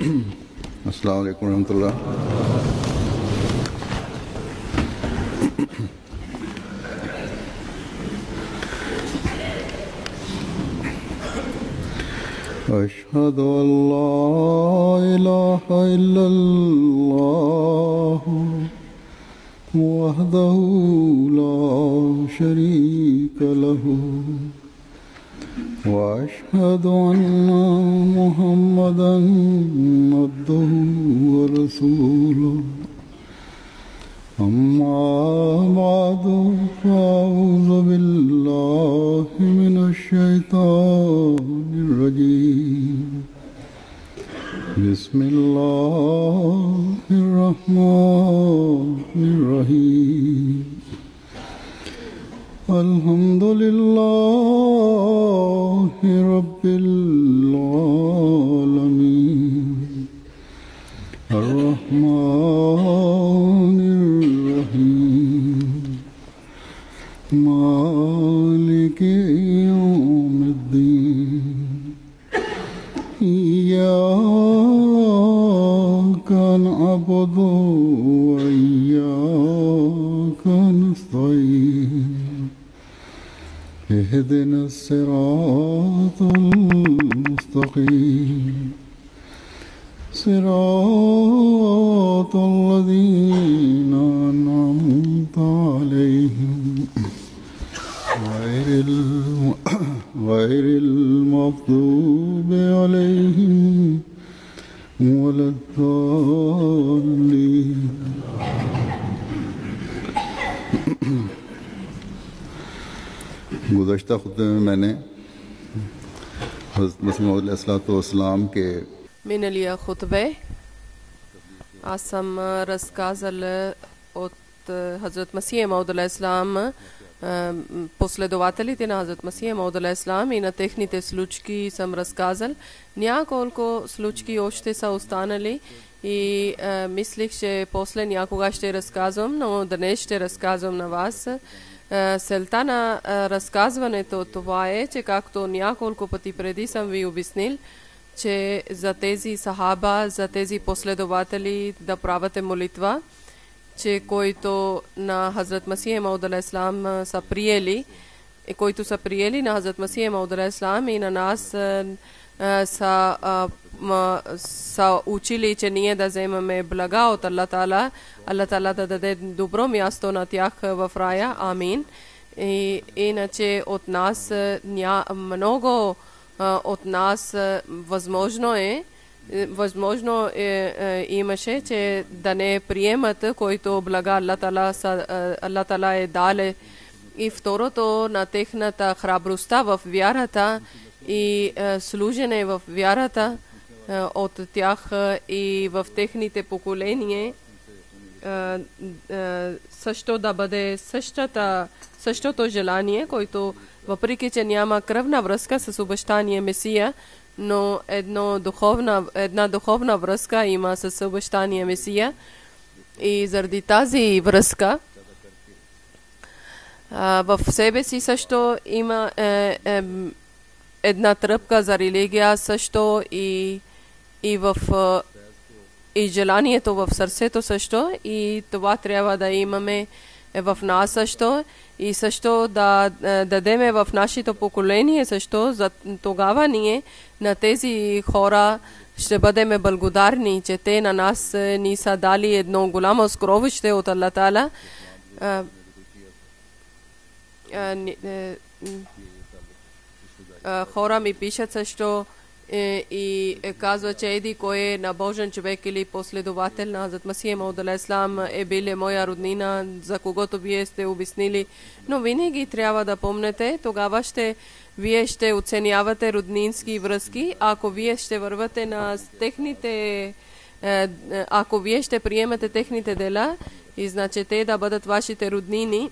अस्सलाम वालेकुम रहमतुल्लाह। अशहदु अल्ला इलाहा इल्लल्लाह वहदहु ला शरीका लहू वअशहदु अन्ना मुहम्मदन अब्दुहु व रसूलुहु अम्मा बअदु फ़अऊज़ु बिल्लाहि मिनश शैतानिर रजीम। बिस्मिल्लाहिर रहमानिर रहीम। अल्हम्दुलिल्लाहि रब्बिल आलमीन अर्रहमानिर रहीम मालिकि यौमिद्दीन इय्याका नअबुदु व इय्याका नस्तईन इहदिना सिरातल मुस्तकीम सिरातल लज़ीना अनअमता अलैहिम गैरिल मग़्दूबि अलैहिम वलद्दाल्लीन। गुज़श्ता खुतबे में मैंने हज़रत मसीह मौऊद अलैहिस्सलाम के Minnelia Khutbe Asam разказал от Хазрат Масия Мауд алейхиссалам, последователите на Хазрат Масия Мауд алейхиссалам и на техните случки съм разказал. Няколко случки още са останали и мислих, че после някога ще разказвам, но днес ще разказвам на вас. Целта на разказването това е, че както няколко пъти преди съм ви обяснил, че за тези сахаба, за тези последователи да правите молитва, че които на Хазрат Масия Мауд алейхиссалам са приели, които са приели на Хазрат Масия Мауд алейхиссалам и на нас са учили, че ние да вземаме блага от Аллах Таала, Аллах Таала да даде добро място на тях в рая. Амин. И иначе от нас много от нас възможно имаше, че да не приемат, който блага Аллах Таала е дале. И второто, на техната храбростта в вярата и служене в вярата от тях и в техните поколения също да бъде същото желание, който въпреки че няма кръвна връзка с обещания Месия, но една духовна връзка има с обещания Месия. И заради тази връзка в себе си също има една тръпка за религия също и желанието в сърцето също, и това трябва да имаме в нас също, и също да дадеме в нашето поколение също. За тогава ние на тези хора ще бъдем благодарни, че те на нас ни са дали едно голямо скровище от Аллах Таала. Хора ми пишат също и казва, че еди кой е набожен човек или последовател на Хазрат Масия Мауд алейхиссалам е бил моя роднина, за когото вие сте обяснили. Но винаги трябва да помнете, тогава вие ще оценявате роднински връзки, ако вие ще вървате на техните, ако вие ще приемете техните дела и значи те да бъдат вашите роднини.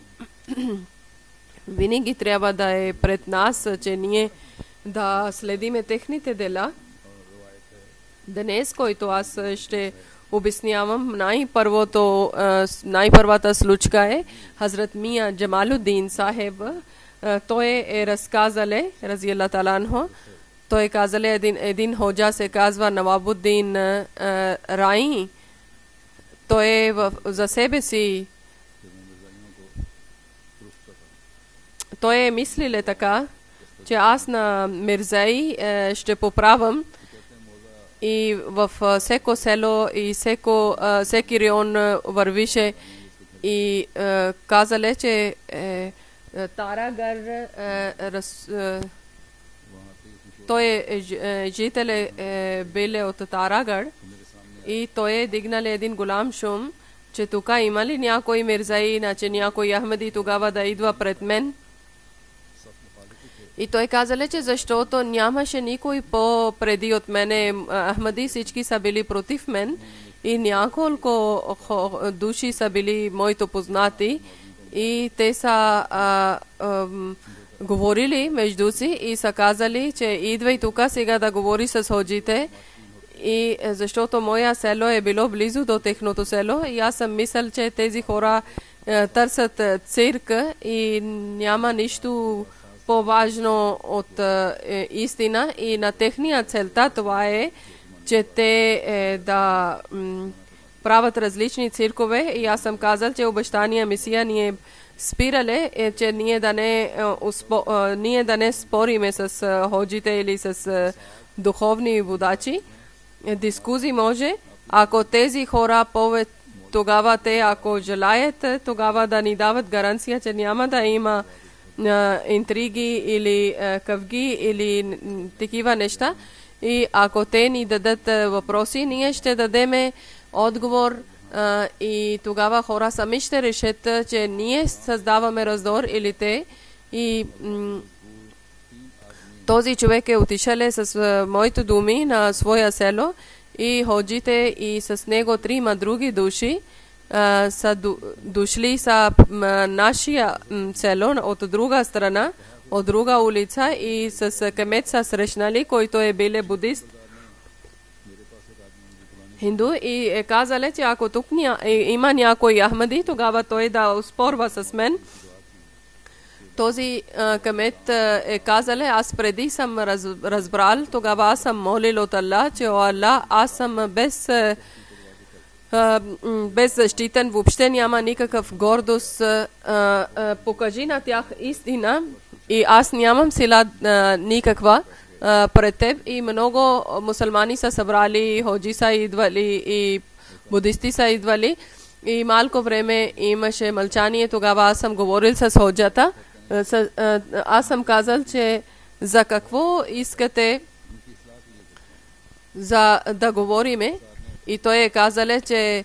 Винаги трябва да е пред нас, че ние да следиме техните дела. Днес, който аз ще обяснявам, най-първата случка е Хазрат Мия Джамалуддин Сахеб. Той е разказале, разияллаху таала анху, той казали един ходжа се казва Навабуддин Раи. Той за себе си той е мислиле така, че аз на Мирзаи ще поправам и в всеко село и всеки район вървише и казале, че Тарагар той жители били от Тарагар и той е дигнали един голям шум, че тук има ли някой Мирзаи, че някой Ахмеди тогава да идва пред мен. И той казале, че защото нямаше никой по-преди от мене Ахмади, всички са били против мен и няколко души са били моите познати и те са говорили между си и са казали, че идвай тук сега да говори с ходжите. И защото моя село е било близо до техното село и аз съм мисъл, че тези хора търсят цирка и няма нищо по-важно от истина и на техния целта това е, че те да правят различни циркове и аз съм казал, че обещания мисия ни е спирале, че ние да не спориме с ходжите или с духовни водачи. Дискусии може, ако тези хора тогава те, ако желаят, тогава да ни дават гаранция, че няма да има интриги или къвги или такива неща. И ако те ни дадат въпроси, ние ще дадем отговор и тогава хора сами ще решат, че ние създаваме раздор или те. И този човек е отишъл с моите думи на своя село и ходжите и с него 3 други души са дошли са нашия село от друга страна, от друга улица и с кмет са срещнали, който е бил будист хинду и е казали, че ако тук има някой Ахмади, тогава той да успорва с мен. Този кмет е казали, аз преди съм разбрал, тогава аз съм молил от Аллах, че о Аллах, аз съм беззащитен, въобще няма никакъв гордост, покажи на тях истина и аз нямам сила никаква пред теб и много мусулмани са събрали, ходжи са идвали и будисти са идвали и малко време имаше мълчание, тогава аз съм говорил с ходжата, аз съм казал, че за какво искате да говориме и той е казал, че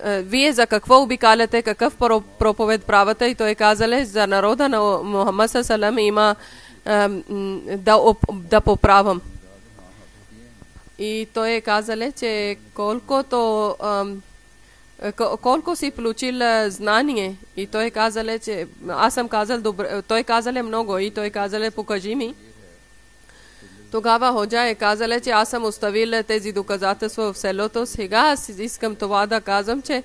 вие за какво обикаляте, какъв проповед правите и той е казал, за народа на Мухаммад салам има да поправам. И той е казал, че колко си получил знание и той казал, че аз съм казал добре, той казал много и той казал, покажи ми. Тогава ходжа е казал, че аз съм оставил тези доказателства в селото. Сега аз искам това да казвам, че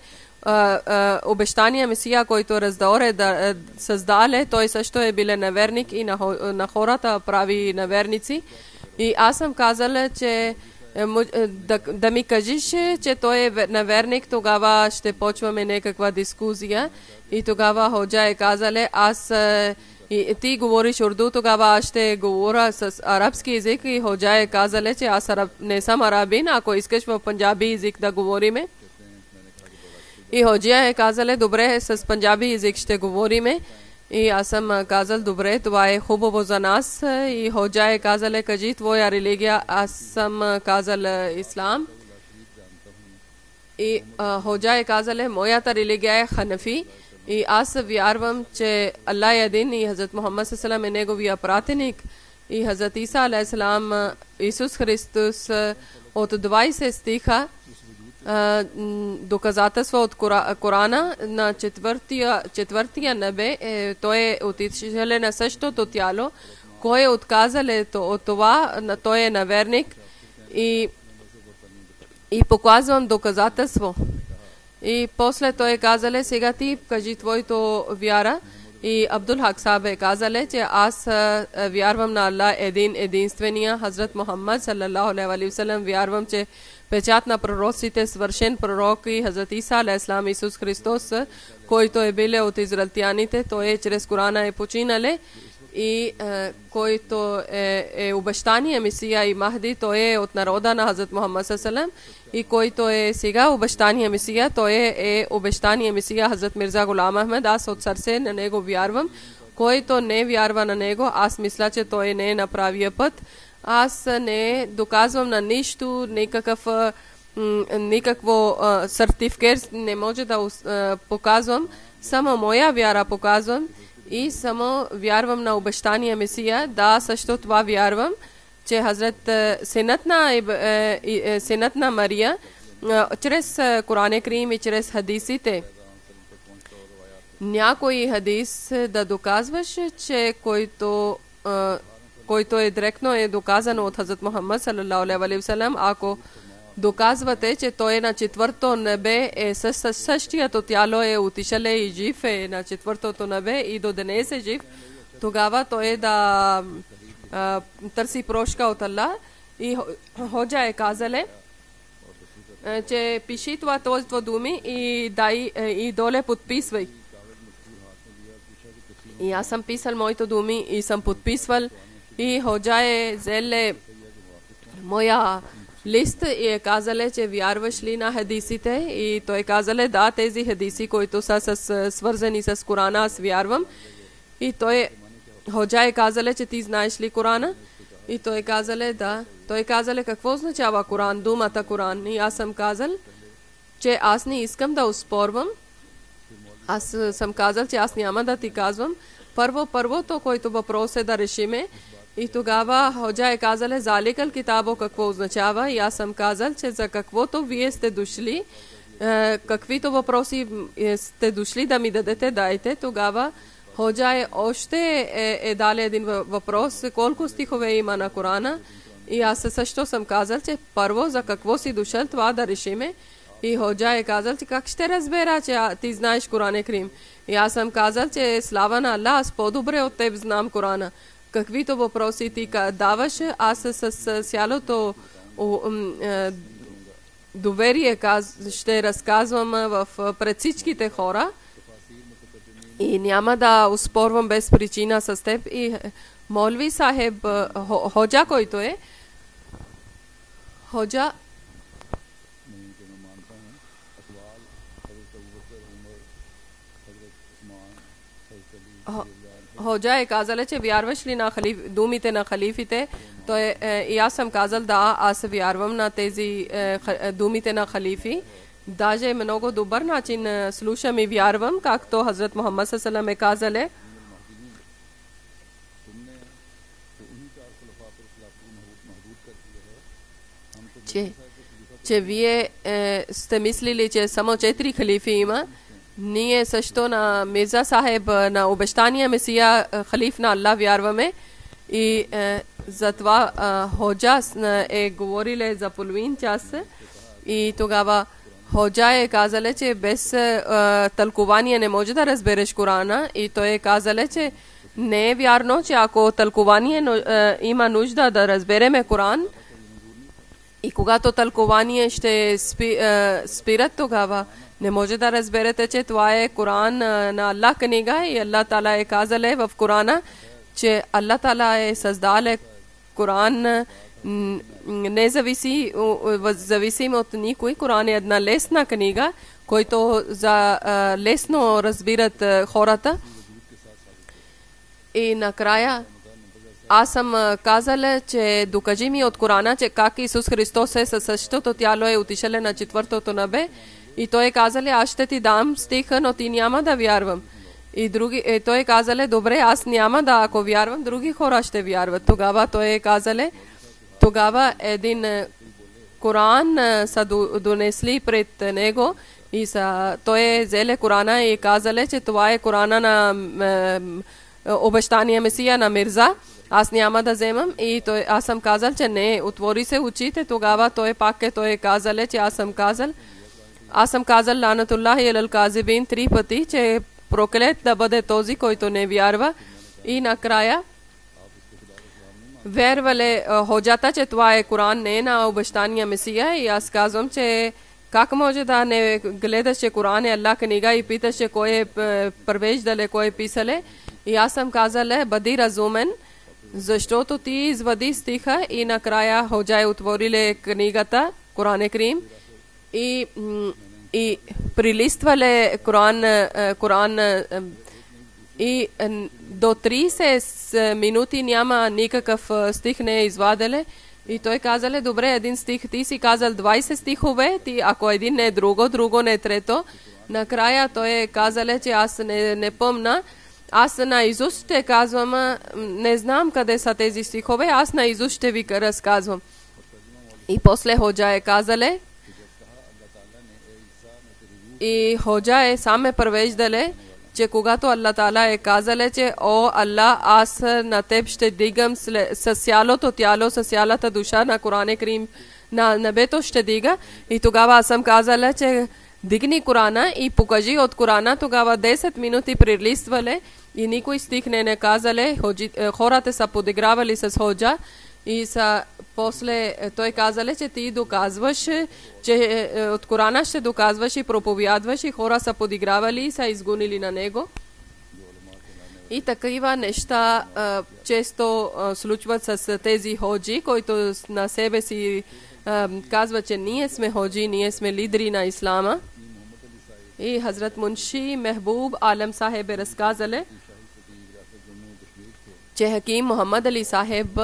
обещания Месия, който раздор да създале, той също е бил неверник и на хората прави неверници. И аз съм казал, че да ми кажеш, че той е неверник, тогава ще почваме някаква дискусия. И тогава ходжа е казал, аз и ти говориш урду, тогава аз ще говоря с арабски език и ходжа е казал, че аз не съм арабин, ако искаш в панджаби език да говориме. И ходжа е казал, добре, с панджаби език ще говориме. И аз съм казал, добре, това е хубаво за нас. И ходжа е казал, кажи твоя религия, аз съм казал ислам. И ходжа е казал, моята религия е ханафи. И аз вярвам, че Аллах е един и Хазрат Мухаммад салам е неговия пратеник. И Хазрат Иса алейхиссалам, Исус Христос от 20 стиха доказателства от Корана на четвъртия небе, той е отишъл на същото тяло, кой е отказал от това, той е неверник и показвам доказателство. И после той казале, сега ти кажи твоето вяра И Абдул Хак Саб е казале, че аз вярвам на Аллах единствения Хазрат Мухаммад саллалаху алейхи ва салlam, вярвам, че печат на пророците, свършен пророк и Хазрат Иса алейхиссалам, Исус Христос, който е биле от израелтяните, той е чрез Корана е починале, и който е обещания Месия и Махди, той е от народа на Хазрат Мухаммад саллалаху, и който е сега обещания Месия, той е обещания Месия Хазрат Мирза Гулам Ахмед. Аз от сърце на него вярвам. Който не вярва на него, аз мисля, че той не е на правия път. Аз не доказвам на нищо, никакво сертификат не може да показвам. Само моя вяра показвам и само вярвам на обещания Месия. Да, също това вярвам, че Хазрат синът на Мария чрез Коран Карим и чрез хадисите. Някой хадис да доказваш, че който е директно е доказано от Хазрат Мухаммад саллалаху алейхи ва салlam, ако доказвате, че той е на четвърто небе, е същото тяло е отишъл и жив е на четвъртото небе и до днес е жив, тогава той е да търси прошка от Аллах. И Ходжа е казале, че пиши този думи и доле подписвай. И аз съм писал моите думи и съм подписвал. И Ходжа е взеле моя лист и е казале, че вярваш ли на хадисите? И той казале, да, тези хадиси, които са свързани с Корана, аз вярвам. И Ходжа е казале, че ти знаеш ли Корана? И той казале, да. Той казале, какво означава Коран, думата Коран? И аз съм казал, че аз не искам да успорвам. Аз съм казал, че аз няма да ти казвам. Първото, който въпрос е да решиме. И тогава Ходжа е казале, заликал китабо какво означава. И аз съм казал, че за каквото вие сте дошли, каквито въпроси сте дошли да ми дадете, дайте. Тогава Ходжа още е дали един въпрос, колко стихове има на Корана. И аз също съм казал, че първо за какво си дошъл, това да решиме. И Ходжа е казал, че как ще разбера, че ти знаеш Коран Карим. И аз съм казал, че слава на Аллах, аз по-добре от теб знам Корана. Каквито въпроси ти даваш, аз с цялото доверие ще разказвам пред всичките хора. И няма да успорвам без причина с теб. И Молви Сахеб, Ходжа, който е Ходжа, Ходжа е казал, че вярваш ли на думите на халифите? И аз съм казал, да, аз вярвам на тези думите на халифи. Даже много добър начин слушам и вярвам, както Хазрат Мухаммад саллалаху е казале, че вие сте мислили, че само 4 халифи има. Ние също на Мирза Сахеб, на обещания Месия, халиф на Аллах вярваме. И затова Ходжа е говорили за половин час. И тогава Ходжа е казале, че без тълкование не може да разбереш Корана. И той е казале, че не е вярно, че ако тълкование има нужда да разбереме Коран, и когато тълкование ще спират, тогава не може да разберете, че това е Коран на Аллах книга. И Аллах Таала е казале в Корана, че Аллах Таала е създал Коран независимо от никой. Коран е една лесна книга, който за лесно разбират хората. И накрая аз съм казала, че докажи ми от Корана, че как Исус Христос е със същото тяло е отишъл на четвъртото небе. И той е казал, аз ще ти дам стиха, но ти няма да вярвам. И той е казал, добре, аз няма да, ако вярвам, други хора ще вярват. Тогава той е казал, тогава един Коран са донесли пред него и той е взел Корана и казал, че това е Корана на обещания Месия на Мирза. Аз няма да вземам. И аз съм казал, че не, отвори се очите. Тогава той е казал, че аз съм казал ланатуллахи алал казибин 3 пъти, че проклет да бъде този, който не вярва. И накрая вервали ходжата, че това е Коран, не е на обещания Месия. И аз казвам, че как може да не гледаше Коран, Аллах книга и питаше кой е превеждале, кой е писале. И аз съм казала, бъди разумен, защото ти извади стиха и накрая ходжа е отворили книгата, Коран Крим, и прилиствали Коран и до 30 минути няма никакъв стих не е извадили. И той казале, добре, един стих, ти си казал 20 стихове, ти ако един не е друго не е трето. Накрая той е казале, че аз не помня. Аз наизуст ще казвам, не знам къде са тези стихове, аз наизуст ще ви разказвам. И после ходжа е казале, и ходжа е саме превеждале, че когато Аллах Таала е казале, че о Аллах, аз на теб ще дигам с цялото тяло, с цялата душа на Коран Крим, на небето ще дига. И тогава аз съм казала, че дигни Корана и покажи от Корана. Тогава 10 минути прилиствале и никой стих не казале. Хората са подигравали с ходжа и после той казале, че ти доказваш, че от Корана ще доказваш и проповядваш, и хора са подигравали и са изгонили на него. И такива неща често случват с тези ходжи, които на себе си казват, че ние сме ходжи, ние сме лидери на ислама. И Хазрат Мунши Мехбуб Алам Сахеб разказали, че Хаким Мухаммад Али Сахеб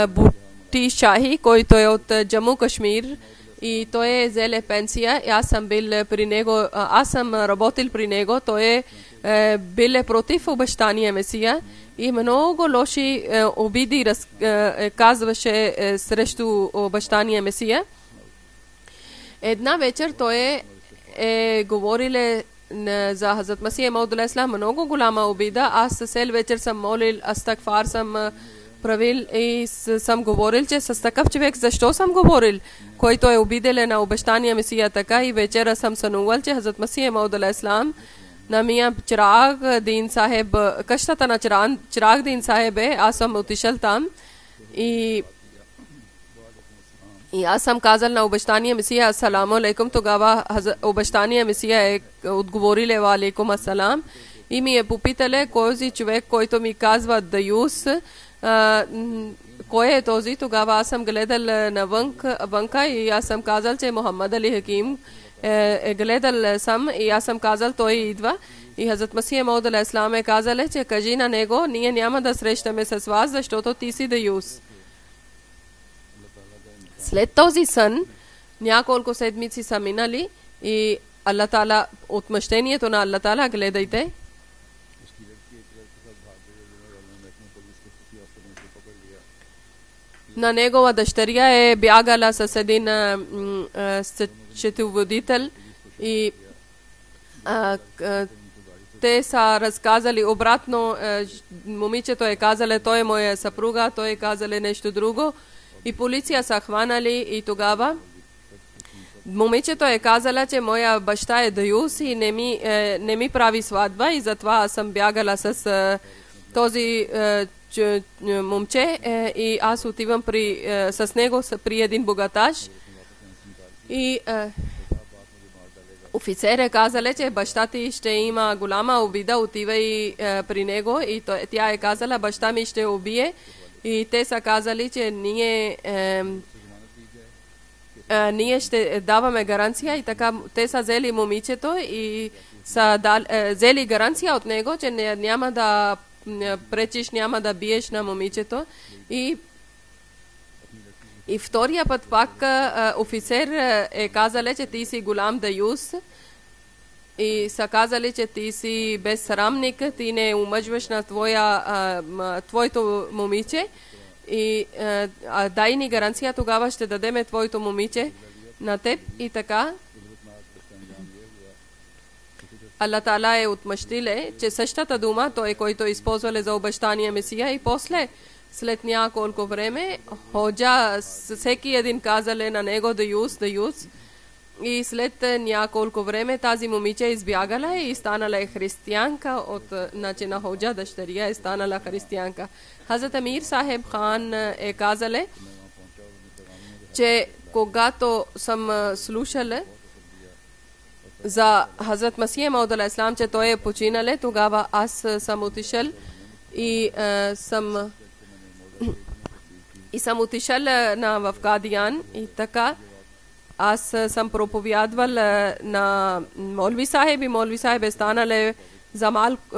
Бути Шахи, който е от Джаму Кашмир, и той е взеле пенсия. Аз съм бил при него, аз съм работил при него. Той е бил против обещания Месия и много лоши обиди казваше срещу обещания Месия. Една вечер той е говорил за Хазрат Масия Мауд алейхиссалам, много голяма обида. Аз цел вечер съм молил, астагфар съм правил и съм говорил, че с такъв човек защо съм говорил, който е обиделен на обещания Месия така. И вечера съм сънувал, че Хазрат Масия Мауд алейхиссалам на Мия Чираг Дин Сахеб, къщата на Чираг Дин Сахеб е, аз съм отишъл там и аз съм казал на обещания Месия асаламу алейкум. Тогава обещания Месия е отговорил ва алейкум асалам и ми е попитале кой човек, който ми казва даюс, кой е този. Тогава аз съм гледал навънка и аз съм казал, че Мухаммад Али Хаким е гледал сам и аз съм казал, той идва. И Хазрат Масия Мауд алейхиссалам е казал, че кажи на него, ние няма да срещаме с вас, защото ти си даюс. След този сън няколко седмици са минали и Аллах Таала, отмъщението на Аллах Таала, гледайте. На негова дъщеря е бягала с един счетоводител и те са разказали обратно. Момичето е казале, той е моя съпруга, той е казале нещо друго. И полиция са хванали и тогава момичето е казала, че моя баща е даюс и не ми прави сватба и затова аз съм бягала с този момче и аз отивам с него при един богаташ. И офицер е казала, че баща ти ще има голяма обида, отива и при него и тя е казала, баща ми ще убие. И те са казали, че ние ще даваме гаранция и така те са взели момичето и са взели гаранция от него, че няма да пречиш, няма да биеш на момичето. И втория път пак офицер е казал, че ти си голям даюс и са казали, че ти си безсрамник, ти не омъжваш на твоето момиче и дай ни гаранция, тогава ще дадеме твоето момиче на теб. И така Аллах Таала е отмъщиле, че същата дума той, който използвали за обещания Месия, и после след няколко време ходжа всеки един казале на него даюс. и след няколко време тази момиче избягала и станала е християнка от значи на ходжа дъщеря е станала християнка. Хазрат Амир Сахеб Хан е казале, че когато съм слушала за Хазрат Масия Мауд алейхи салам, че той е починале, тогава аз съм отишъл и съм отишъл в Кадиян и така аз съм проповядвал на Молви Сахеб и Молви Сахеб е станале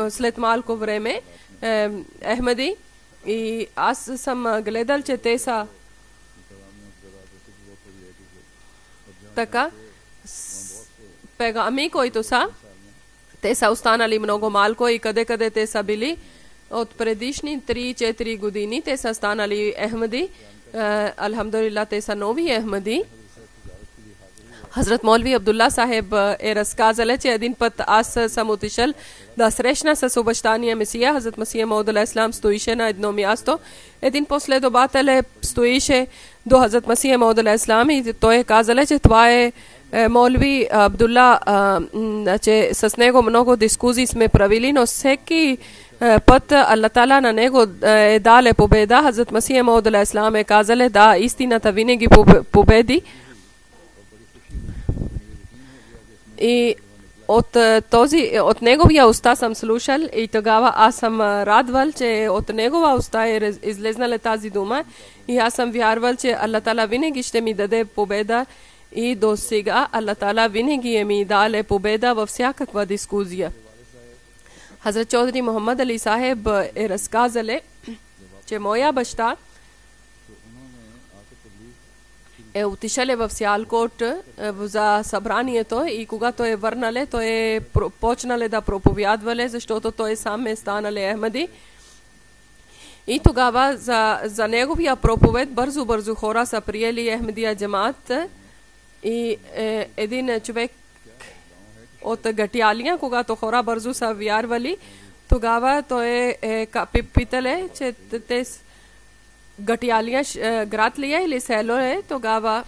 след малко време Ахмади и аз съм гледал, че те са така пегами, които са, те са останали много малко и къде те са били. От предишни 3-4 години те са станали Ахмади. Алхамдулилlah, те са нови Ахмади. Хазрат Молви Абдулла Сахеб е разказал, че един път аз съм отишъл да срещна с обещания Месия. Хазрат Масия Мауд алейхи салам стоише на едно място. Един последовател стоише до Хазрат Масия Мауд алейхи салам и той е казал, че това е Молви Абдулла, че с него много дискусии сме правили, но всеки път Аллах Таала на него е дале победа. Хазрат Масия Мауд алейхи салам е казал, да, истината винаги победи. И от неговия уста съм слушал и тогава аз съм радвал, че от негова уста е излезнала тази дума и аз съм вярвал, че Аллах Таала винаги ще ми даде победа и до сега Аллах Таала винаги е ми дале победа във всякаква дискусия. Хазрат Чодри Мухаммад Али Сахеб е разказал, че моя баща е отишъл в Сиалкот за събранието и когато е върнале, той е почнале да проповядвале, защото той сам е станал Ахмади. И тогава за неговия проповед бързо хора са приели Ахмадия джамат и един човек от Гатиалия, когато хора бързо са вярвали, тогава той е питале, че те Гатиалия град ли е или село е, тогава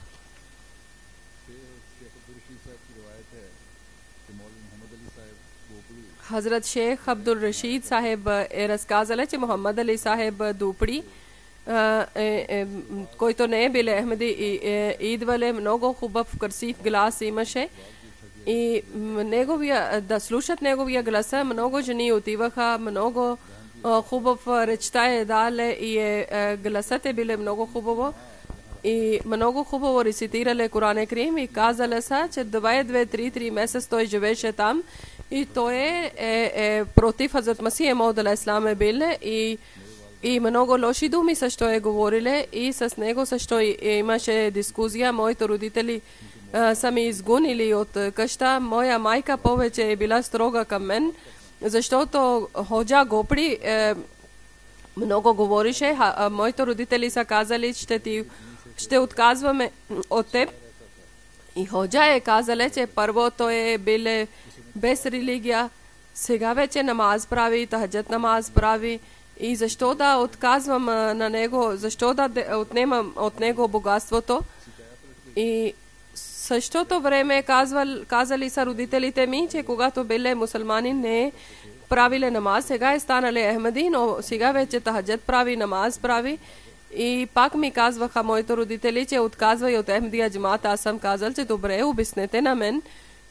Хазрат Шейх Абдул Рашид Сахеб е разказал, че Мухаммад Али Сахеб Дупри, който не е бил Ахмади, идвале много хубав красив глас имаше и да слушат неговия гласа, много жени отиваха, много хубав речта е дале и гласът е биле много хубаво и много хубаво рецитирале Коран Крим и казале са, че 2-3 месеца той живеше там и той е против Хазрат Масия Мауд алейхи салам е бил и много лоши думи също е говориле и с него също имаше дискусия. Моите родители са ми изгонили от къща. Моя майка повече е била строга към мен, защото Ходжа Гопри много говорише. Моите родители са казали, ще отказваме от теб. И Ходжа е казала, че първо той е бил без религия, сега вече намаз прави, тахаджат намаз прави. И защо да отказвам на него, защо да отнемам от него богатството? И същото време казали са родителите ми, че когато били мусулмани не правили намаз, сега е станали Ахмади, но сега вече тахаджат прави, намаз прави. И пак ми казваха моите родители, че отказва и от Ахмадия джамат. Аз съм казал, че добре, обяснете на мен,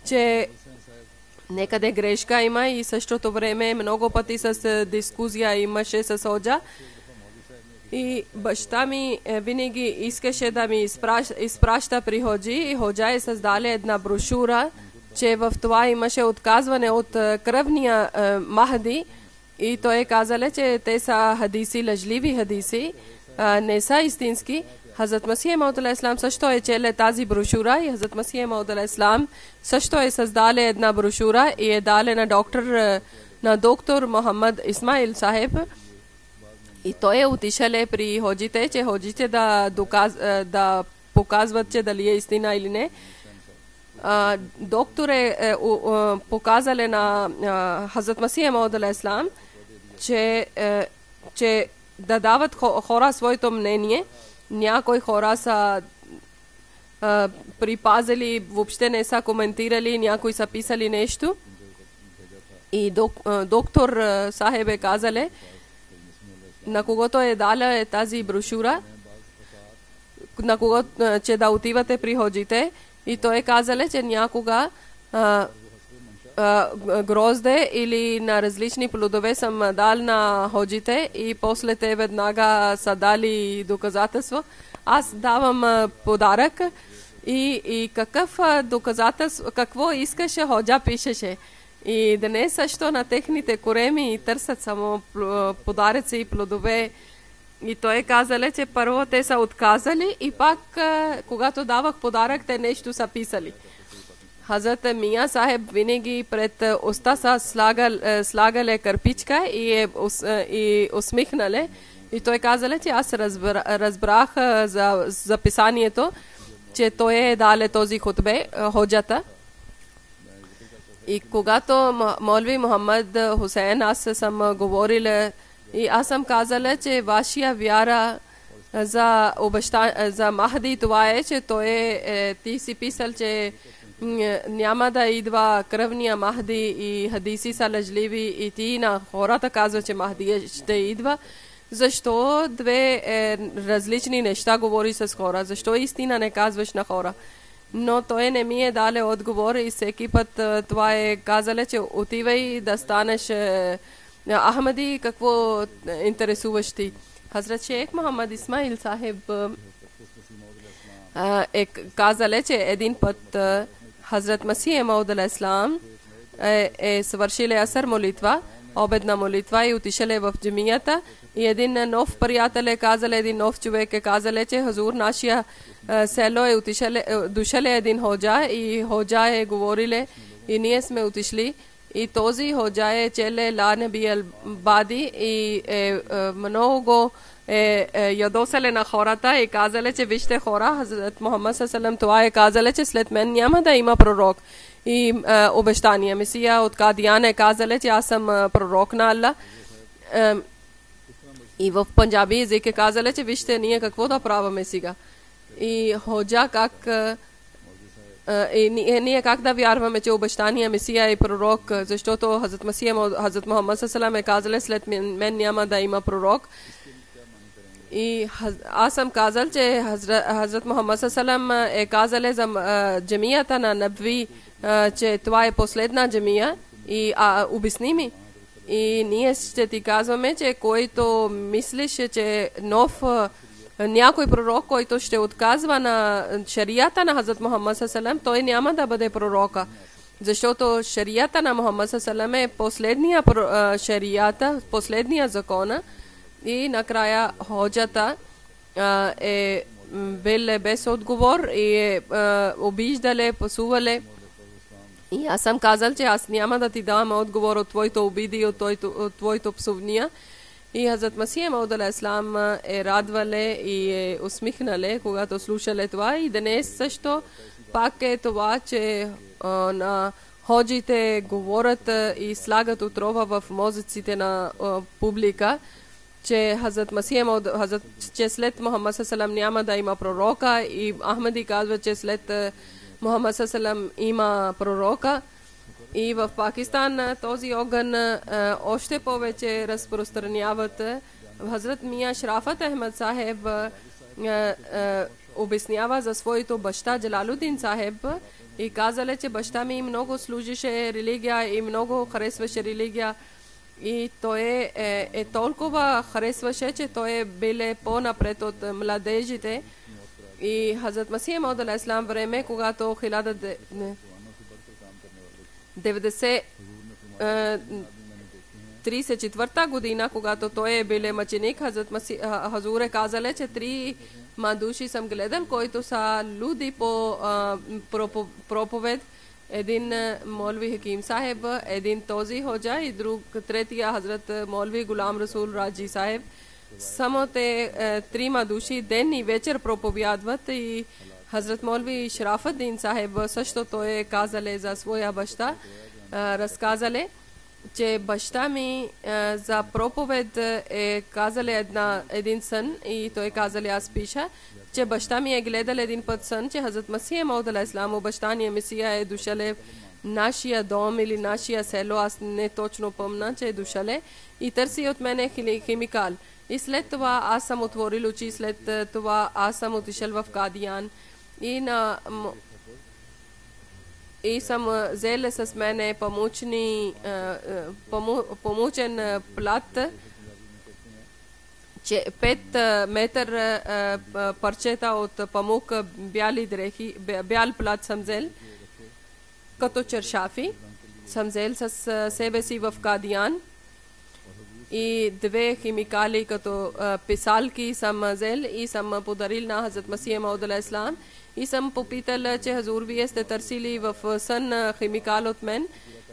че некъде грешка има и същото време много пъти с дискусия имаше с Ходжа. И баща ми винаги искаше да ми изпраща при Ходжи и Ходжа е създали една брошура, че в това имаше отказване от кръвния Махди и той е казал, че те са хадиси, лъжливи хадиси, не са истински. Хазрат Масия Мауд алейхи салам също е челе тази брошура и Хазрат Масия Мауд алейхи салам също е създали една брошура и е дали на доктор Мохаммад Исмаил Сахеб. И той е отишъл при ходжите, че ходжите да показват, че дали е истина или не. Доктор е показали на Хазрат Масия Мауд алейхи салам, че да дават хора своето мнение. Някои хора са припазили, въобще не са коментирали, някои са писали нещо. И доктор Сахеб е казале, на когото е дала тази брошура, на кого, че да отивате при ходжите, и той е казале, че някога грозде или на различни плодове съм дал на ходжите и после те веднага са дали доказателство. Аз давам подарък и какъв доказателство, какво искаше ходжа пишеше. И днес също на техните кореми търсят само подаръци и плодове. И той е казале, че първо те са отказали и пак, когато давах подарък, те нещо са писали. Хазрат Мия Сахеб винаги пред уста са слагале кърпичка и усмихнале. И той казале, че аз разбрах за записанието, че той е дале този хутбе, ходжата. И когато Молви Мухаммад Хусейн, аз съм говорила и аз съм казала, че вашия вяра за Махди това е, че ти си писал, че няма да идва кръвния Махди и хадиси са лъжливи и ти на хората казва, че Махди ще идва. Защо две различни неща говори с хора? Защо истина не казваш на хора? Но той не ми е дале отговор и всеки път това е казале, че отивай да станеш Ахмади, какво интересуваш ти? Хазрат Шейх Мухаммад Исмаил Сахеб е казале, че един път Хазрат Масih Мауд алейхиссалам е свършил асър молитва, обедна молитва и отишъл в джамията и един нов приятел е казал, един нов човек е казал, че Хазур нашия село е дошъл един ходжа и ходжа е говориле и ние сме отишли и този ходжа е челе ла наби ал-бади и много ядосале на хората и казале, че вижте хора, Хазрат Мухаммад саллаллаху това е казале, че след мен няма да има пророк и обещания. Месия от Кадиян е казале, че аз съм пророк на Аллах. И в панджаби език е казале, че вижте ние какво да праваме сега. И ходжа как ние как да вярваме, че обещания Месия е пророк, защото Хазрат Мухаммад саллаллаху е казале, след мен няма да има пророк. И аз съм казал, че Хазрат Мухаммад саллаллаху е казале за джамията на Набви, че това е последна джамия и обясни ми. И ние ще ти казваме, че който мислиш, че нов някой пророк, който ще отказва на шарията на Хазрат Мухаммад саллаллаху, той няма да бъде пророка. Защото шарията на Мухаммад саллаллаху е последния шарията, последния закона. И накрая ходжата е бил без отговор и обиждале, пасувале. И аз съм казал, че аз няма да ти давам отговор от твоето обиди и от твоето псовния. И Хазрат Масih Мауд алейхиссалам е радвале и е усмихнале, когато слушале това. И днес също пак е това, че на ходжите говорят и слагат отрова в мозъците на публика, че Хазрат Масih Мауд, че след Мухаммад саллаллаху няма да има пророка и Ахмади казва, че след Мухаммад саллаллаху има пророка. И в Пакистан този огън още повече разпространяват. Хазрат Мия Шрафат Ахмад Сахеб обяснява за своето баща Джалалудин Сахеб и казале, че баща ми много служише религия и много харесваше религия. И той е толкова харесваше, че той е бил по-напред от младежите. И Хазрат Масih Мауд алейхиссалам време, когато 1934 година, когато той е бил мъченик, Хазур е казале, че 3 души съм гледал, които са люди по проповед. Един Молви Хаким Сахеб, един този ходжа и третия Хазрат Молви Гулам Расул Раджи Сахеб. Само те 3 души ден и вечер проповядват и Хазрат Молви Шрафаддин Сахеб също той е казале за своя баща, разказале, че баща ми за проповед е казале един сън и той казале аз пиша, че баща ми е гледал един път сън, че Хазрат Масия Мауд алейхиссалам, обещания Месия е дошъл нашия дом или нашия село, аз не точно помня, че е дошъл и търси от мене химикал. И след това аз съм отворил очи, след това аз съм отишъл в Кадиян и съм взел с мене помучен плат, че 5 метър парчета от памук, бяли дрехи, бял плат съм взел, като чершафи, съм взел с себе си в Кадиян и 2 химикали като писалки съм взел и съм подарил на Хазрат Масия Мауд алейхиссалам и съм попитал, че Хазур, вие сте търсили в сън химикал от мен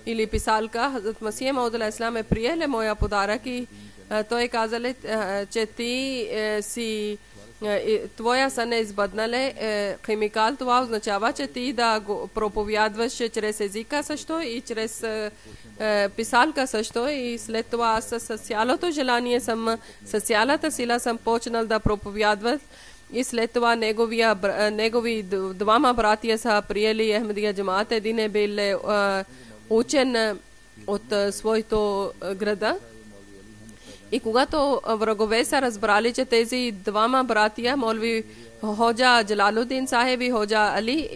или писалка. Хазрат Масия Мауд алейхиссалам е приел моя подарък и той казал, че ти си твоя сън е избъднал химикал. Това означава, че ти да го проповядваш чрез езика също и чрез писалка също и след това аз с цялото желание с цялата сила съм почнал да проповядвам и след това негови двама братия са приели Ахмадия джамаат. Един е бил учен от своето града. И когато врагове са разбрали, че тези двама братия, молви Ходжа Джалалудин Сахеб и Ходжа Али,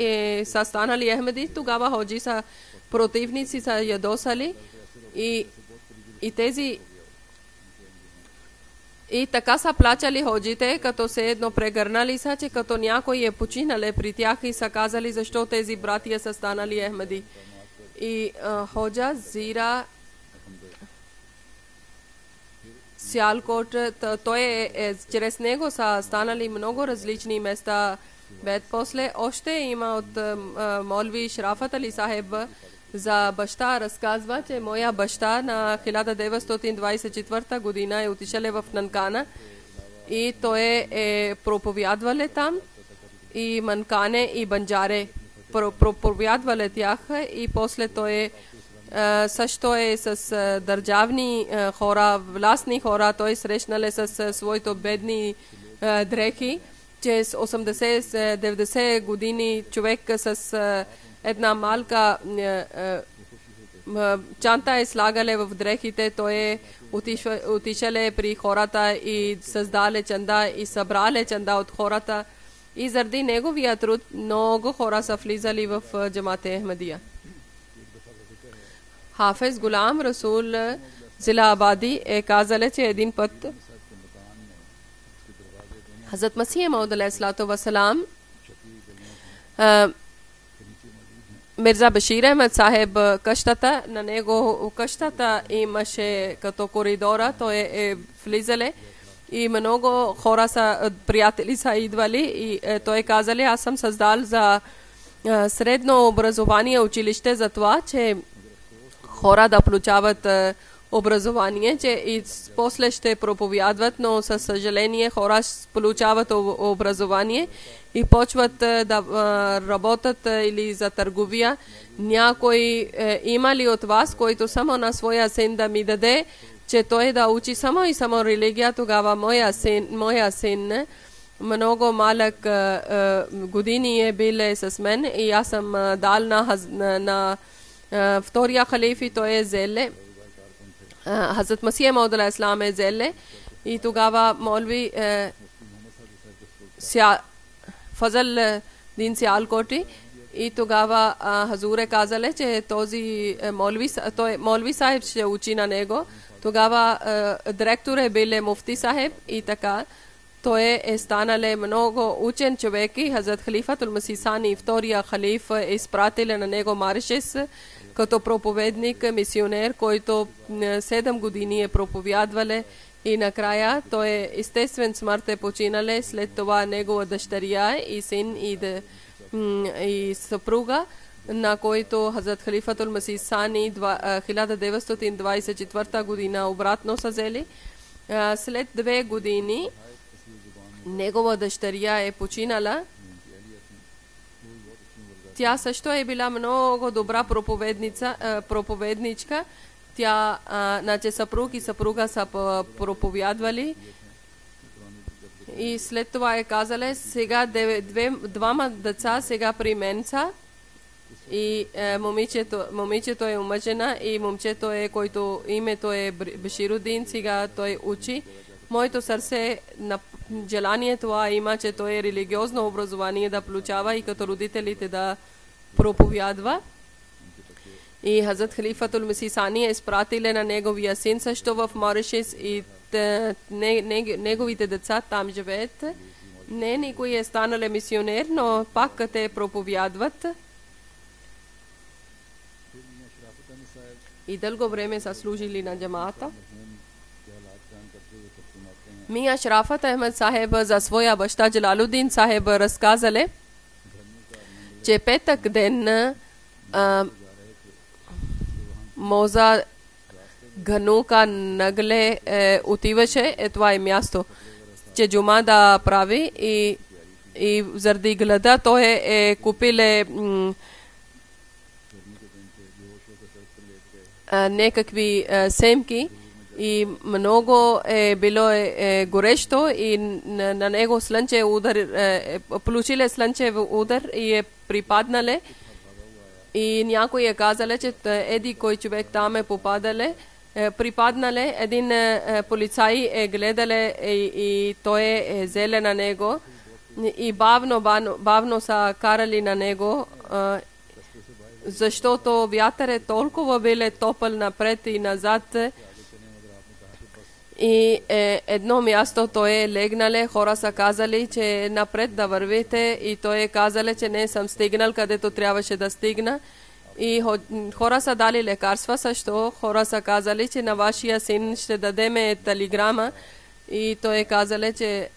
са станали Ахмади, тогава ходжи са противници, са ядосали и така са плачали ходжите, като се едно прегърнали са, че като някой е починал при тях и са казали защо тези братия са станали Ахмади. И Ходжа Зира Сиалкот, той чрез него са станали много различни места. После още има от молви Шрафат Али Сахеб за баща, разказва, че моя баща на 1924 година е отишъл в Нанкана и той е проповядвал там и Манкане и Банджаре проповядвал тях и после той също е с държавни хора, властни хора, той срещнал с своите бедни дрехи, че 80-90 години човек с една малка чанта е слагале в дрехите, той е отишъл при хората и създале чанда и събрале чанда от хората и заради неговия труд много хора са влизали в джамаат Ахмадия. Хафиз Гулам Расул Зила Абади е казал, че един път Хазрат Масия Мауд алейхиссалату вассалам Мирза Башир Ахмед Сахеб къщата, на него къщата имаше като коридора, той е влизале и много хора са, приятели са идвали и той казали, аз съм създал за средно образование училище за това, че хора да получават образование, че и после ще проповядват, но със съжаление хора получават образование и почват да работят или за търговия. Някой има ли от вас, който само на своя син да ми даде, че той да учи само и само религия, тогава моя син много малък години е бил с мен и аз съм дал на втория халиф, той е зеле. Хазрат Масия Мауд алейхиссалам е зеле и тогава молви Фазъл Дин Сиалкоти и тогава Хазур е казале, че този молви Сахеб ще учи на него. Тогава директор е бил Муфти Сахеб и така той е станал много учен човек и Хазрат Халифатул Масих Сани, втория халиф, е изпратил на него Маришес като проповедник, мисионер, който 7 години е проповядвал и накрая той е естествен смърт е починал, след това негова дъщеря и син и съпруга, на който Хазрат Халифатул Масих Сани 1924 година обратно са взели. След 2 години негова дъщеря е починала. Тя също е била много добра проповедничка. Тя, значи съпруг и съпруга са проповядвали И след това е казале, сега двама деца сега при мен са. И момичето е омъжена и момчето е, който името е Беширудин, сега той учи. Моето сърце на желание това има, че той е религиозно образование да получава и като родителите да проповядва. И Хазрат Халифатул Месих Сани е изпратили на неговия син също в Моришес и неговите деца там живеят. Не никой е станал мисионер, но пак те проповядват. И дълго време са служили на джамаата. Мия Шрафат Ахмед Сахеб за своя баща Джалалудин Сахеб разказали, че петък ден Моза Ганука Нагле отиваше, това е място, че джума да прави и заради глада той е купиле некакви семки и много е било горещо и на него слънчев удар, получиле слънчев удар и е припаднале и някой е казале, че еди кой човек там е попадале, припаднале, един полицай е гледале и той е взеле на него и бавно са карали на него, защото вятър е толкова биле топъл напред и назад и едно място той е легнале, хора са казали, че напред да вървите и той е казале, че не съм стигнал където трябваше да стигна и хора са дали лекарства също, хора са казали, че на вашия син ще дадеме телеграма и той е казале, че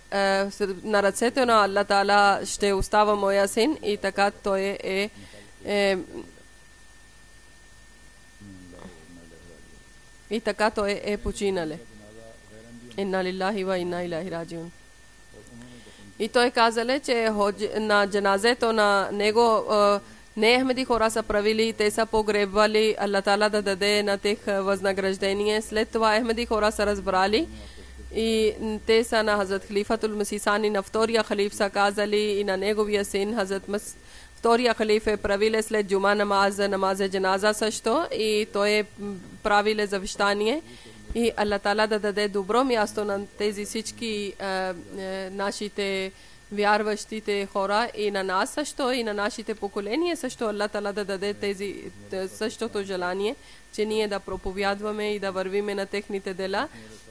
на ръцете на Аллах Таала ще остава моя син и така той и така той е починале. Инна лиллахи ва инна илайхи раджиун. И той казале, че на джаназето на него не Ахмеди хора са правили, те са погребвали, Аллах Таала да даде на тях възнаграждение. След това Ахмеди хора са разбрали и те са на Хазрат Халифатул Месих Сани, на втория халиф са казали и на неговия син Хазрат втория халиф е правиле след джума намаз джаназа също и той е правиле завещание и Аллах Таала да даде добро място на тези всички нашите вярващите хора и на нас също и на нашите поколения също Аллах Таала да даде тези същото желание, че ние да проповядваме и да вървиме на техните дела.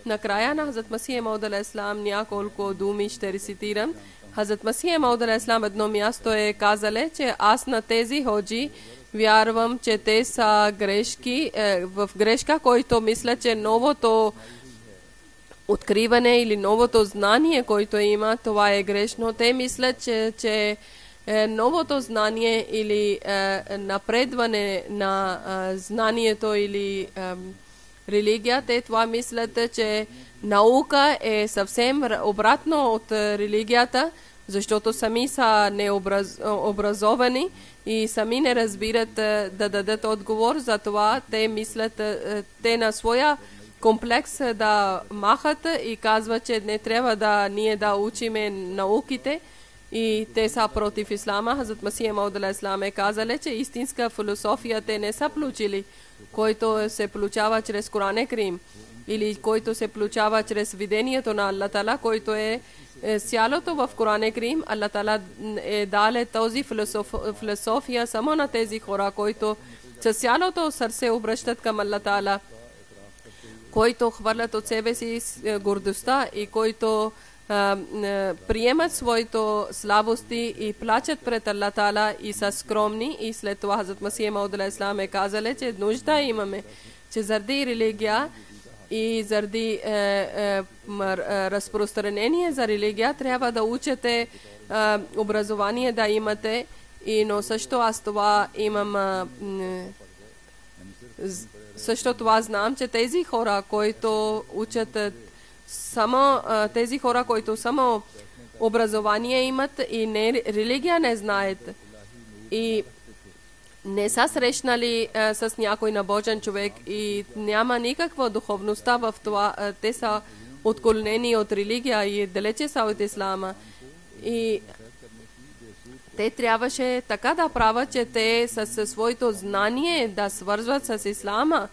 Накрая на Хазрат Масих Мауд алейхиссалам няколко думи ще рецитирам. Хазрат Масих Мауд алейхиссалам едно място е казале, че аз на тези ходжи вярвам, че те са грешки, в грешка, който мисля, че новото откриване или новото знание, което има, това е грешно. Те мислят, че новото знание или напредване на знанието или религия, те това мислят, че наука е съвсем обратно от религията, защото сами са необразовани и сами не разбират да дадат отговор. За това те мислят, те на своя комплекс да махат и казват, че не трябва да ние да учиме науките и те са против ислама. Хазрат Масих Мауд алейхиссалам е казали, че истинска философия те не са получили, който се получава чрез Коран Керим или който се получава чрез видението на Аллах Таала, който е сялото в Коран Керим. Аллах Таала е дале този философия само на тези хора, които с сялото сърце обръщат към Аллах Таала, които хвърлят от себе си гордостта и които приемат своите слабости и плачат пред Аллах Таала и са скромни. И след това Хазрат Масих Мауд алейхиссалам е казали, че нужда имаме, че заради религия и заради разпространение за религия трябва да учите образование да имате. Но също аз това имам също това знам, че тези хора, които учат само тези хора, които само образование имат и не, религия не знаят и не са срещнали с някой набожен човек и няма никаква духовността в това. Те са отклонени от религия и далече са от ислама. И те трябваше така да правят, че те със своето знание да свързват с ислама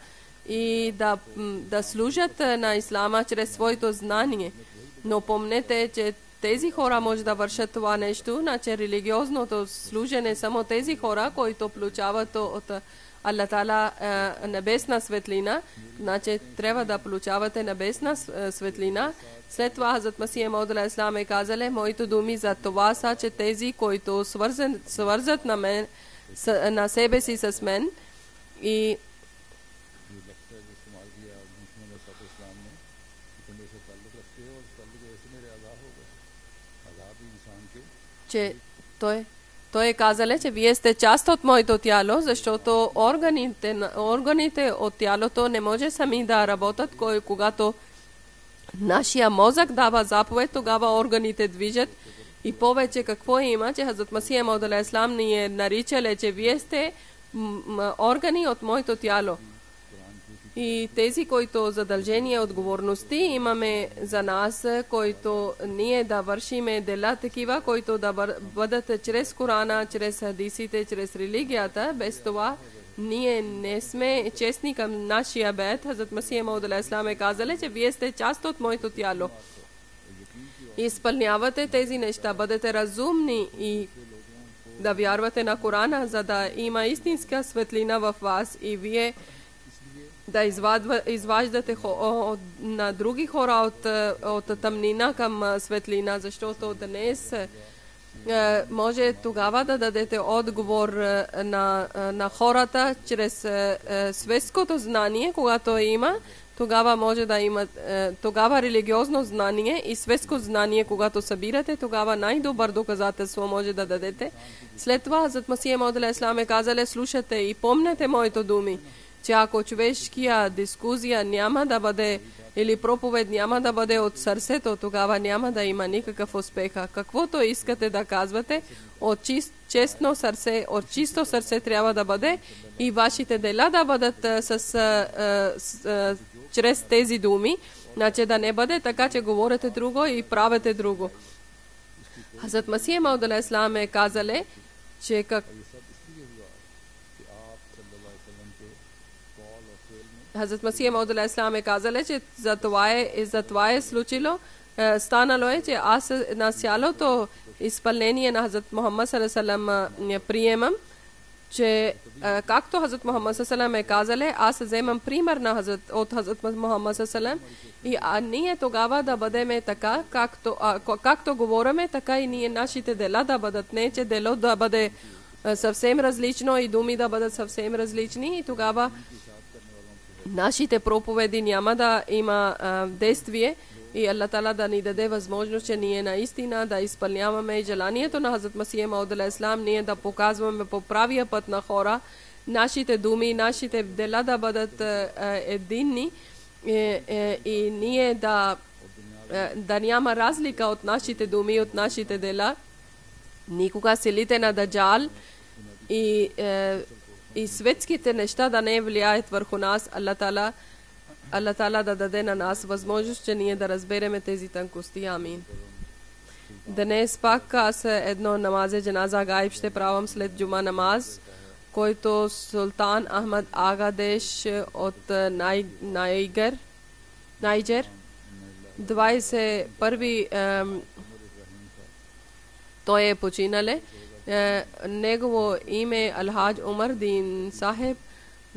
и да служат на ислама чрез своето знание. Но помнете, че тези хора може да вършат това нещо, значи религиозното служене само тези хора, които получават от Аллах Таала небесна светлина, значи трябва да получавате небесна светлина. След това Хазрат Масих Мауд алейхи салам е казали, моите думи за това са, че тези, които свързат на мен, на себе си с мен и че той е казал, че вие сте част от моето тяло, защото органите от тялото не може сами да работят, когато нашия мозък дава заповед, тогава органите движат. И повече какво има, че Хазрат Масих Мауд алейхи салам ни е наричал, че вие сте органи от моето тяло. И тези, които задължения и отговорности имаме за нас, които ние да вършиме дела такива, които да бъдат чрез Корана, чрез хадисите, чрез религията, без това ние не сме честни към нашия бед. Хазрат Масих Мауд алейхи салам е казали, че вие сте част от моето тяло. Изпълнявате тези неща, бъдете разумни и да вярвате на Корана, за да има истинска светлина в вас и вие да изваждате на други хора от тъмнина към светлина, защото днес може тогава да дадете отговор на хората чрез светското знание, когато има, тогава може да има тогава религиозно знание и светско знание, когато събирате, тогава най-добър доказателство може да дадете. След това Хазрат Масих Мауд алейхи салам е казали, слушате и помнете моите думи, че ако човешкия дискусия няма да бъде или проповед няма да бъде от сърцето, тогава няма да има никакъв успех. Каквото искате да казвате, от честно сърце, от чисто сърце трябва да бъде и вашите дела да бъдат чрез тези думи, значи да не бъде така, че говорите друго и правите друго. Хазрат Масих Мауд алейхи салам е казали, че Хазрат Масих Мауд алейхи салам е казали, че за това е случило, станало е, че аз на цялото изпълнение на Хазрат Мухаммад саллаллаху алейхи ва салям приемам, че както Хазрат Мухаммад саллаллаху алейхи ва салям е казали, аз вземам пример от Хазрат Мухаммад саллаллаху алейхи ва салям и ние тогава да бъдем така, както говориме, така и ние нашите дела да бъдат, не че дело да бъде съвсем различно и думи да бъдат съвсем различни и тогава нашите проповеди няма да има действие и Аллах Таала да ни даде възможност, че ние наистина да изпълняваме желанието на Хазрат Масих Мауд алейхи салам, ние да показваме по правия път на хора, нашите думи, нашите дела да бъдат единни и ние да няма разлика от нашите думи, от нашите дела. Никога силите на Даджал и светските неща да не влияят върху нас. Аллах Таала да даде на нас възможност, че ние да разбереме тези тънкости. Амин. Днес пак аз едно намазе джаназа гайб ще правам след джума намаз, който Султан Ахмад Агадеш от Найджер 21 той е починале. Негово име Алхадж Умар Дин Сахеб.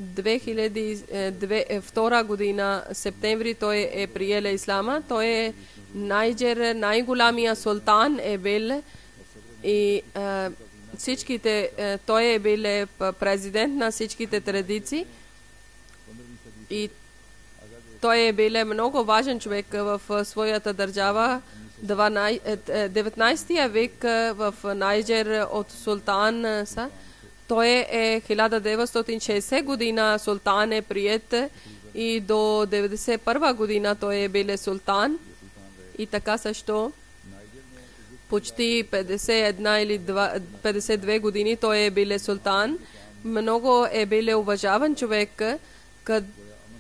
2002 година септември той е приел ислама. Той е Найджер най-голямия султан е бил и всичките той е бил президент на всичките традиции и той е бил много важен човек в своята държава. 19 век в Найджер от султан са. Той е 1960 година султан е прият и до 91 година той е бил султан и така също почти 51 или 52 години той е бил султан. Много е бил уважаван човек,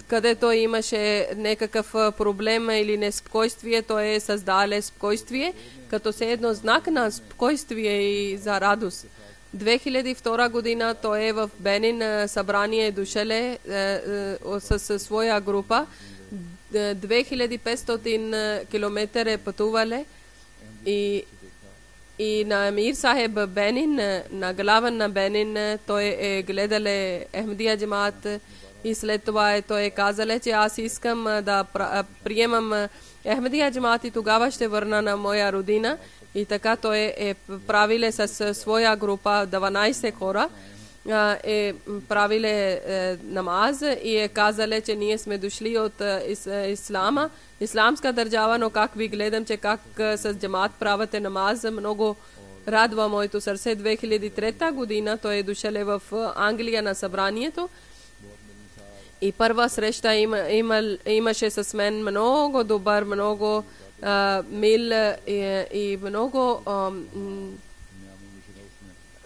където имаше някакъв проблем или неспокойствие, той е създале спокойствие, като се едно знак на спокойствие и за радост. 2002 година той е в Бенин, събрание дошеле със своя група. 2500 километър е пътувале и на Амир Сахеб Бенин, на глава на Бенин, той е гледале Ахмадия джамаат и след това той е казале, че аз искам да приемам Ахмадия джамаат и тогава ще върна на моя родина. И така той е правиле с своя група 12 хора, е правиле намаз и е казале, че ние сме дошли от ислама, исламска държава, но как ви гледам, че как с джамаат правите намаз, много радва моето сърце. 2003 година той е дошъл в Англия на събранието и първа среща имаше с мен много добър, много мил и много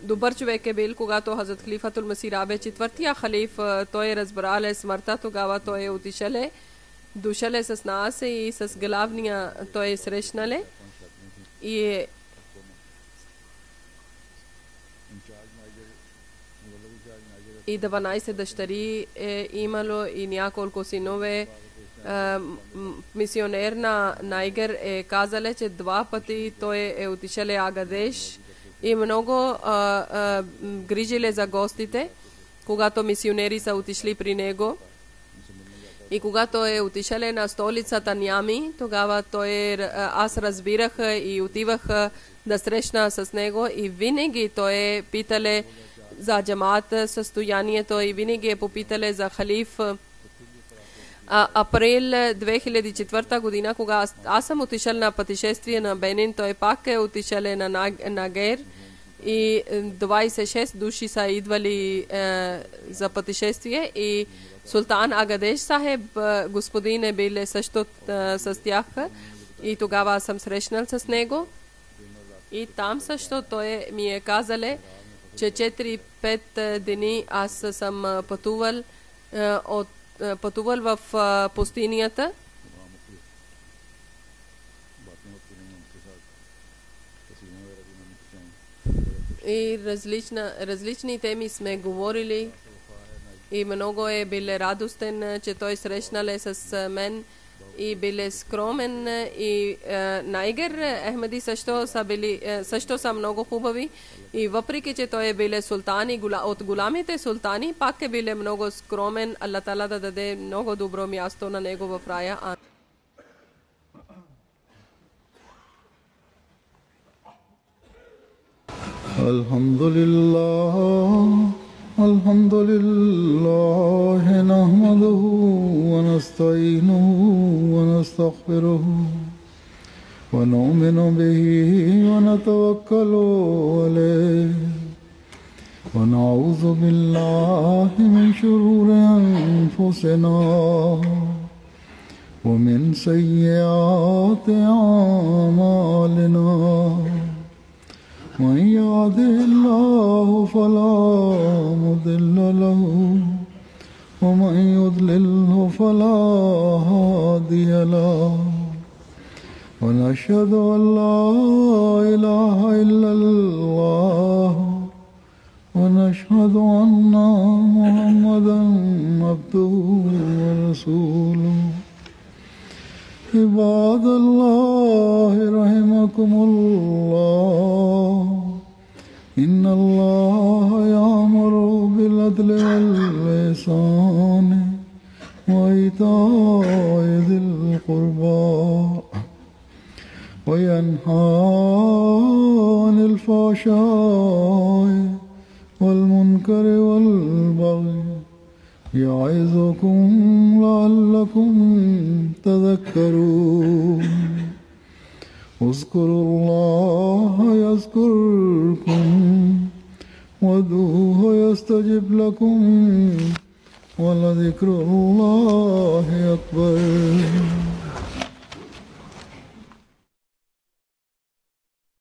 добър човек е бил, когато Хазрат Халифатул Масih бе четвъртия халиф, той разбрале смъртта, тогава той е отишеле, дошеле с нас и с главния той е срещнале и и 12 дъщери е имало и няколко синове. Мисионер на Найгер е казале, че 2 пъти той е отишеле Агадеш и много грижиле за гостите, когато мисионери са отишли при него. И когато е отишеле на столицата Нями, тогава аз разбирах и отивах да срещна с него и винаги той е питале за джамаат състоянието и винаги е попитале за халиф. Април 2004 година, кога аз съм отишъл на пътешествие на Бенин, той пак е отишъл на Нагер и 26 души са идвали за пътешествие и Султан Агадеш Сахеб, господин е бил също с тях и тогава съм срещнал с него и там също той ми е казале, че 4-5 дни аз съм пътувал в пустинята и различни теми сме говорили и много е бил радостен, че той срещнале с мен и бил скромен и Найгер Ахмади също са много хубави и въпреки, че той е бил султани от голямите султани, пак е бил много скромен. Аллах Таала да даде много добро място на него в рая. الحمد لله نحمده ونستعينه ونستغفره ونؤمن به ونتوكل عليه ونعوذ بالله من شرور أنفسنا ومن سيئات أعمالنا من يهده الله فلا مضل له ومن يضلله فلا هادي له ونشهد أن لا إله إلا الله ونشهد أن محمدا عبده ورسوله عباد الله رحمكم الله إن الله يأمر بالعدل والإحسان وإيتاء ذي القربى وينهى عن الفحشاء والمنكر والبغي يعظكم لعلكم تذكرون اذكروا الله يذكركم وادعوه يستجب لكم ولذكر الله أكبر